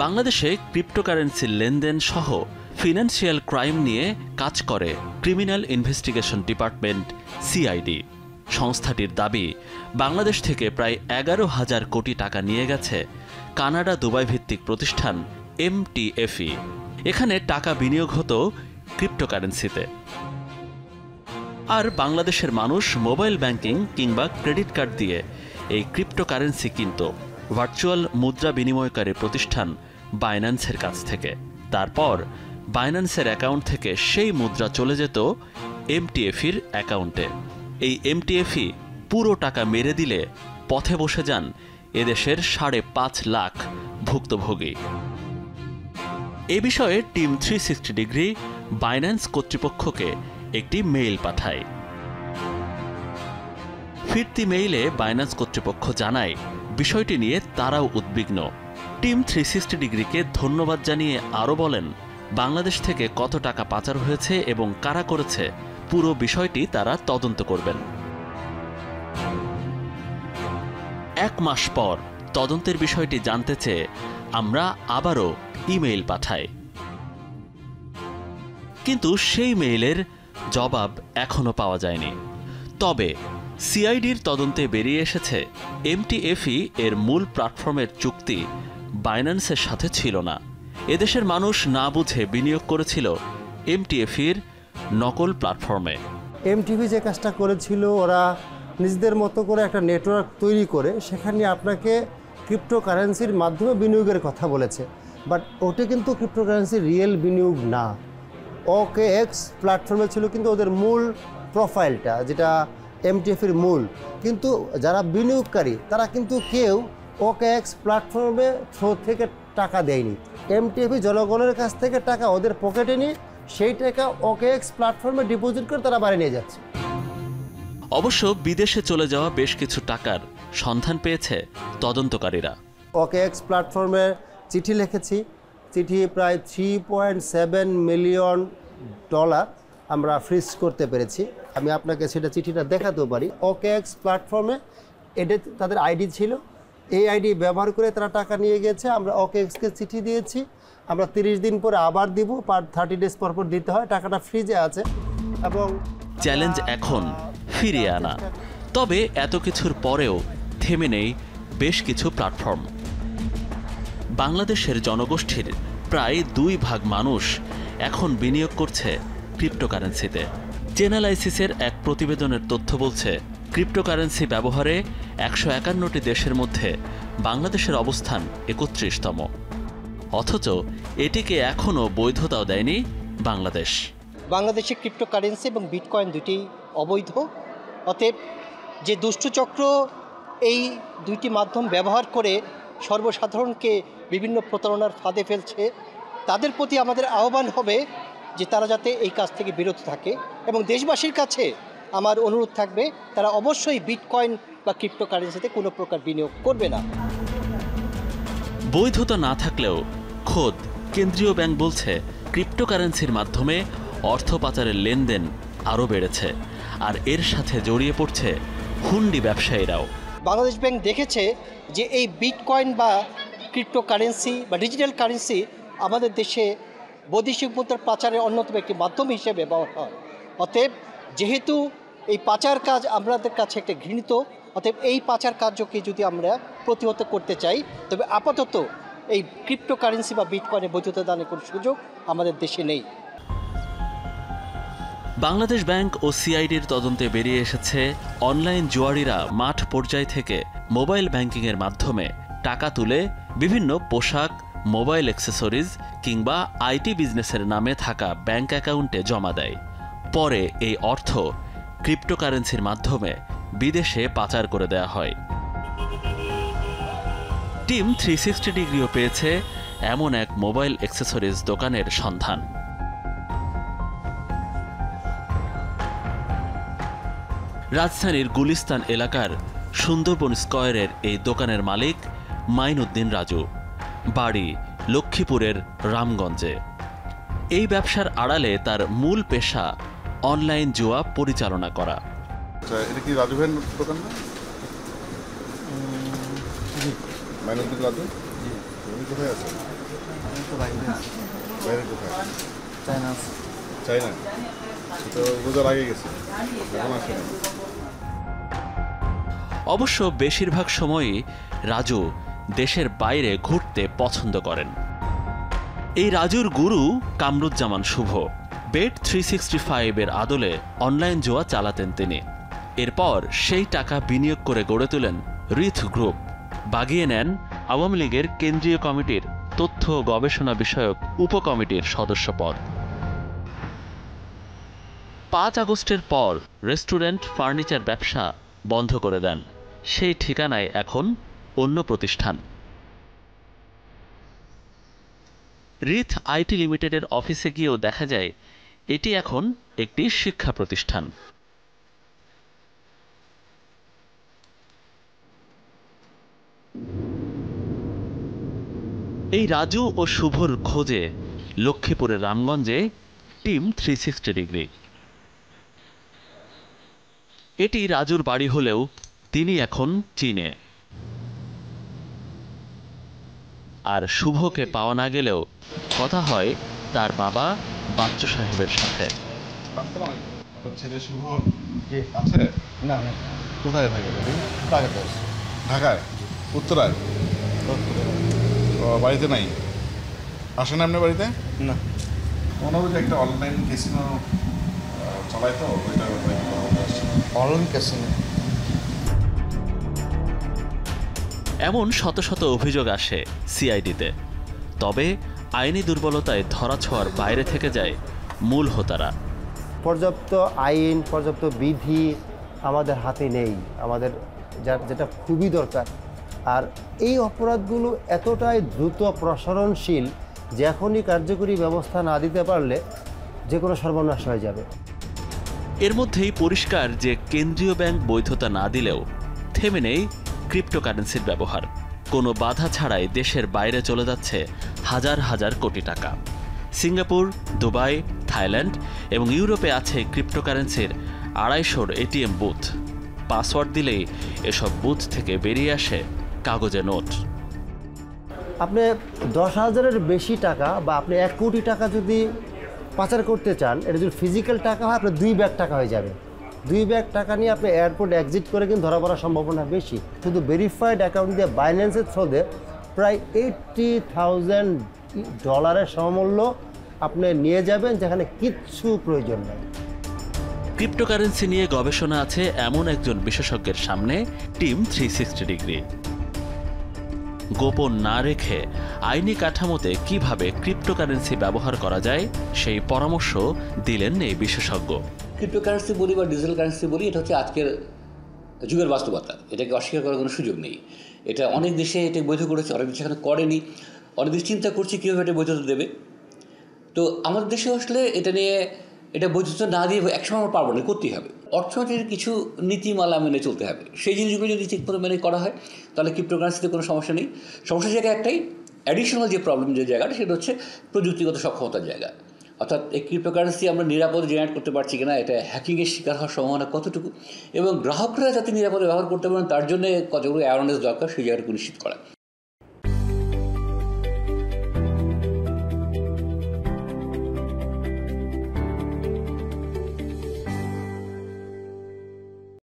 বাংলাদেশে ক্রিপ্টোকারেন্সির লেনদেন সহ ফিনান্সিয়াল ক্রাইম নিয়ে কাজ করে ক্রিমিনাল ইনভেস্টিগেশন ডিপার্টমেন্ট সিআইডি। সংস্থাটির দাবি, বাংলাদেশ থেকে প্রায় 11,000 কোটি টাকা নিয়ে গেছে কানাডা দুবাই ভিত্তিক প্রতিষ্ঠান MTFE। এখানে টাকা বিনিয়োগ হতো ক্রিপ্টোকারেন্সিতে। আর বাংলাদেশের মানুষ মোবাইল ব্যাংকিং কিংবা ক্রেডিট কার্ড দিয়ে এই ক্রিপ্টোকারেন্সি কিনত ভার্চুয়াল মুদ্রা বিনিময়কারী প্রতিষ্ঠান বাইন্যান্সের কাছ থেকে। তারপর বাইন্যান্সের অ্যাকাউন্ট থেকে সেই মুদ্রা চলে যেত MTFEর অ্যাকাউন্টে। এই MTFE পুরো টাকা মেরে দিলে পথে বসে যান এদেশের 5.5 লাখ ভুক্তভোগী। এ বিষয়ে টিম 360 ডিগ্রি বাইন্যান্স কর্তৃপক্ষকে একটি মেইল পাঠায়। ফিরতি মেইলে বাইন্যান্স কর্তৃপক্ষ জানায়, বিষয়টি নিয়ে তারাও উদ্বিগ্ন। টিম 360 ডিগ্রিকে ধন্যবাদ জানিয়ে আরও বলেন, বাংলাদেশ থেকে কত টাকা পাচার হয়েছে এবং কারা করেছে পুরো বিষয়টি তারা তদন্ত করবেন। 1 মাস পর তদন্তের বিষয়টি জানতে চেয়ে আমরা আবারও ইমেইল পাঠাই, কিন্তু সেই মেইলের জবাব এখনো পাওয়া যায়নি। তবে সিআইডির তদন্তে বেরিয়ে এসেছে MTFE এর মূল প্ল্যাটফর্মের চুক্তি বাইন্যান্সের সাথে ছিল না। এদেশের মানুষ না বুঝে বিনিয়োগ করেছিল MTFEর নকল প্ল্যাটফর্মে। MTFE যে কাজটা করেছিল, ওরা নিজেদের মতো করে একটা নেটওয়ার্ক তৈরি করে সেখানে আপনাকে ক্রিপ্টোকারেন্সির মাধ্যমে বিনিয়োগের কথা বলেছে, বাট ওটা কিন্তু ক্রিপ্টোকারেন্সির রিয়েল বিনিয়োগ না। OKX প্ল্যাটফর্মে ছিল কিন্তু ওদের মূল প্রোফাইলটা, যেটা MTFEর মূল। কিন্তু যারা বিনিয়োগকারী তারা কিন্তু কেউ OKX প্ল্যাটফর্মে থ্রো থেকে টাকা দেয়নি। MTFE জনগণের কাছ থেকে টাকা ওদের পকেটে নিয়ে সেই টাকা OKX প্ল্যাটফর্মে ডিপোজিট করে তারা বাড়ি নিয়ে যাচ্ছে। অবশ্য বিদেশে চলে যাওয়া বেশ কিছু টাকার সন্ধান পেয়েছে তদন্তকারীরা। OKX প্ল্যাটফর্মে চিঠি লিখেছি, চিঠি প্রায় $3.7 মিলিয়ন আমরা ফ্রিজ করতে পেরেছি। আমি আপনাকে সেটা চিঠিটা দেখাতেও পারি। OKX প্ল্যাটফর্মে এটা তাদের আইডি ছিল, এই আইডি ব্যবহার করে তারা টাকা নিয়ে গেছে। আমরা OKXকে চিঠি দিয়েছি, আমরা 30 দিন পরে আবার দিব, 30 ডেজ পর পর দিতে হয়, টাকাটা ফ্রিজে আছে। এবং চ্যালেঞ্জ এখন ফিরিয়ে আনা। তবে এত কিছুর পরেও থেমে নেই বেশ কিছু প্ল্যাটফর্ম। বাংলাদেশের জনগোষ্ঠীর প্রায় 2 ভাগ মানুষ এখন বিনিয়োগ করছে ক্রিপ্টোকারেন্সিতে। চেনালাইসিসের এক প্রতিবেদনের তথ্য বলছে, ক্রিপ্টোকারেন্সি ব্যবহারে 151টি দেশের মধ্যে বাংলাদেশের অবস্থান 31তম। অথচ এটিকে এখনও বৈধতাও দেয়নি বাংলাদেশ। বাংলাদেশে ক্রিপ্টোকারেন্সি এবং বিটকয়েন দুটি অবৈধ। অতএব যে দুষ্টচক্র এই দুইটি মাধ্যম ব্যবহার করে সর্বসাধারণকে বিভিন্ন প্রতারণার ফাঁদে ফেলছে, তাদের প্রতি আমাদের আহ্বান হবে যে তারা যাতে এই কাজ থেকে বিরত থাকে। এবং দেশবাসীর কাছে আমার অনুরোধ থাকবে, তারা অবশ্যই বিটকয়েন বা ক্রিপ্টোকারেন্সিতে কোনো প্রকার বিনিয়োগ করবে না। বৈধতা না থাকলেও খোদ কেন্দ্রীয় ব্যাংক বলছে, ক্রিপ্টোকারেন্সির মাধ্যমে অর্থ পাচারের লেনদেন আরও বেড়েছে, আর এর সাথে জড়িয়ে পড়ছে হুন্ডি ব্যবসায়ীরাও। বাংলাদেশ ব্যাংক দেখেছে যে এই বিটকয়েন বা ক্রিপ্টোকারেন্সি বা ডিজিটাল কারেন্সি আমাদের দেশে বৈদেশিক মুদ্রার পাচারের অন্যতম একটি মাধ্যম হিসেবে ব্যবহার হয়। অতএব যেহেতু এই পাচার কাজ আমাদের কাছে একটা ঘৃণিত, অতএব এই পাচার কার্যকে যদি আমরা প্রতিহত করতে চাই, তবে আপাতত এই ক্রিপ্টোকারেন্সি বা বিটকয়েনের বৈধতা দানের কোনো সুযোগ আমাদের দেশে নেই। বাংলাদেশ ব্যাংক ও সিআইডির তদন্তে বেরিয়ে এসেছে, অনলাইন জুয়ারিরা মাঠ পর্যায় থেকে মোবাইল ব্যাংকিংয়ের মাধ্যমে টাকা তুলে বিভিন্ন পোশাক, মোবাইল অ্যাক্সেসরিজ কিংবা আইটি বিজনেসের নামে থাকা ব্যাংক অ্যাকাউন্টে জমা দেয়। পরে এই অর্থ ক্রিপ্টোকারেন্সির মাধ্যমে বিদেশে পাচার করে দেয়া হয়। টিম 360 ডিগ্রিও পেয়েছে এমন এক মোবাইল অ্যাক্সেসরিজ দোকানের সন্ধান। রাজধানীর গুলিস্তান এলাকার সুন্দরবন স্কয়ারের এই দোকানের মালিক মাইনুদ্দিন রাজু, বাড়ি লক্ষ্মীপুরের রামগঞ্জে। এই ব্যবসার আড়ালে তার মূল পেশা অনলাইন জুয়া পরিচালনা করা। এটা কি রাজু ভাইয়ের দোকান না? মাইনুদ্দিন রাজু উনি কোথায় আছেন? আমি তো বাইরে আছি। বাইরে কোথায়? চায়না আছে। চাই না, তো রোজা লাগে গেছে, এখন আসে না। অবশ্য বেশিরভাগ সময়ই রাজু দেশের বাইরে ঘুরতে পছন্দ করেন। এই রাজুর গুরু কামরুজ্জামান শুভ। Bet365 এর আদলে অনলাইন জুয়া চালাতেন তিনি। এরপর সেই টাকা বিনিয়োগ করে গড়ে তোলেন রিথ গ্রুপ, বাগিয়ে নেন আওয়ামী লীগের কেন্দ্রীয় কমিটির তথ্য ও গবেষণা বিষয়ক উপকমিটির সদস্য পদ। 5 আগস্টের পর রেস্টুরেন্ট, ফার্নিচার ব্যবসা বন্ধ করে দেন। সেই ঠিকানায় এখন অন্য প্রতিষ্ঠান। রিথ আইটি লিমিটেডের অফিসে গিয়েও দেখা যায় এটি এখন একটি শিক্ষা প্রতিষ্ঠান। এই রাজু ও শুভর খোঁজে লক্ষ্মীপুরের রামগঞ্জে টিম 360 ডিগ্রি। এটি রাজুর বাড়ি হলেও তিনি এখন চীনে। আর শুভকে পাওয়া না গেলেও কথা হয় তার বাবা বাচ্চু সাহেবের সাথে। ছেলে শুভ আছে? না না, কোথায় থাকে? ঢাকাতে আছে। ঢাকায়, উত্তরায়। ও, বাড়িতে নাই? আসে না আপনার বাড়িতে? না, ওনারও যে একটা অনলাইন ক্যাসিনো চালায়, তো ওইটা অনলাইন ক্যাসিনো। এমন শত শত অভিযোগ আসে সিআইডিতে। তবে আইনি দুর্বলতায় ধরাছোঁয়ার বাইরে থেকে যায় মূল হোতারা। পর্যাপ্ত আইন, পর্যাপ্ত বিধি আমাদের হাতে নেই, আমাদের যেটা খুবই দরকার। আর এই অপরাধগুলো এতটাই দ্রুত প্রসারণশীল যে এখনই কার্যকরী ব্যবস্থা না দিতে পারলে যে কোনো সর্বনাশ হয়ে যাবে। এর মধ্যেই পরিষ্কার যে কেন্দ্রীয় ব্যাংক বৈধতা না দিলেও থেমে নেই ক্রিপ্টোকারেন্সির ব্যবহার। কোনো বাধা ছাড়াই দেশের বাইরে চলে যাচ্ছে হাজার হাজার কোটি টাকা। সিঙ্গাপুর, দুবাই, থাইল্যান্ড এবং ইউরোপে আছে ক্রিপ্টোকারেন্সির 250 এটিএম বুথ। পাসওয়ার্ড দিলেই এসব বুথ থেকে বেরিয়ে আসে কাগজে নোট। আপনি 10,000-এর বেশি টাকা বা আপনি 1 কোটি টাকা যদি পাচার করতে চান, এটা যদি ফিজিক্যাল টাকা হয় আপনার 2 ব্যাগ টাকা হয়ে যাবে। 2 ব্যাগ টাকা নিয়ে আপনি এয়ারপোর্ট এক্সিট করে কিন্তু ধরা পড়ার সম্ভাবনা বেশি। শুধু ভেরিফাইড অ্যাকাউন্ট দিয়ে বাইন্যান্সের থ্রুতে প্রায় $80,000 সমমূল্য আপনি নিয়ে যাবেন, যেখানে কিচ্ছু প্রয়োজন নেই। ক্রিপ্টোকারেন্সি নিয়ে গবেষণা আছে এমন একজন বিশেষজ্ঞের সামনে টিম 360 ডিগ্রি। গোপন না রেখে আইনি কাঠামোতে কিভাবে ক্রিপ্টোকারেন্সি ব্যবহার করা যায় সেই পরামর্শ দিলেন এই বিশেষজ্ঞ। ক্রিপ্টোকারেন্সি বলি বা ডিজিটাল কারেন্সি বলি, এটা হচ্ছে আজকের যুগের বাস্তবতা। এটাকে অস্বীকার করার কোনো সুযোগ নেই। এটা অনেক দেশে এটা বৈধ করেছে, অনেক দেশে এখানে করেনি, অনেক দেশ চিন্তা করছে কীভাবে এটা বৈধতা দেবে। তো আমাদের দেশে আসলে এটা নিয়ে এটা বৈধতা না দিয়ে একসময় আমরা পারবো না, করতেই হবে। অর্থনীতির কিছু নীতিমালা মেনে চলতে হবে। সেই জিনিসগুলো যদি ঠিকমতো মেনে করা হয় তাহলে ক্রিপ্টোকারেন্সিতে কোনো সমস্যা নেই। সমস্যার জায়গা একটাই, অ্যাডিশনাল যে প্রবলেম, যে জায়গাটা, সেটা হচ্ছে প্রযুক্তিগত সক্ষমতার জায়গা। অর্থাৎ এই ক্রিপ্টোকারেন্সি আমরা নিরাপদে জেনারেট করতে পারছি কিনা, এটা হ্যাকিংয়ের শিকার হওয়ার সম্ভাবনা কতটুকু, এবং গ্রাহকরা যাতে নিরাপদে ব্যবহার করতে পারেন তার জন্য কতগুলো অ্যাওয়ারনেস দরকার, সেই জায়গাটা নিশ্চিত করা।